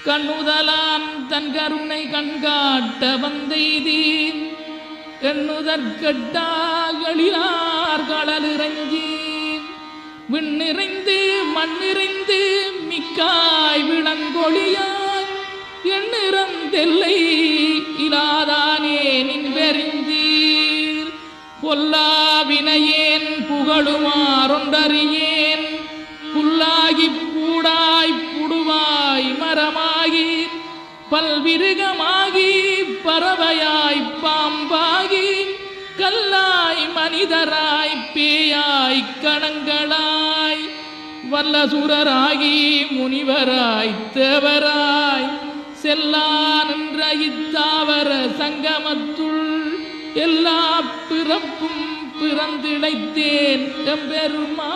கண்ணுதலான் தன் கருணை கண்காட்ட வந்தெய்தீன் எண்ணுதற்கட்டாகளிலார் களலிறங்கி விண்ணிறைந்து மண்ணிறைந்து மிக்காய் விளங்கொழியாய் எண்ணிறந்தெல்லை இலாதானே நின் பெறிந்தீர் பொல்லாவினையேன் புகழுமாறொன்றறியேன் புல்லாகி பூடாய் புடுவாய் மரமாகி பல்விருகமாகி பறவையாய் பாம்பாகி கல்லாய் மனிதராய் பேயாய் கணங்களாய் வல்லசுரராகி முனிவராய் தேவராய் செல்லா நின்ற இத்தாவர சங்கமத்துள் எல்லா பிறப்பும் பிறந்திழைத்தேன் எம்பெருமான்.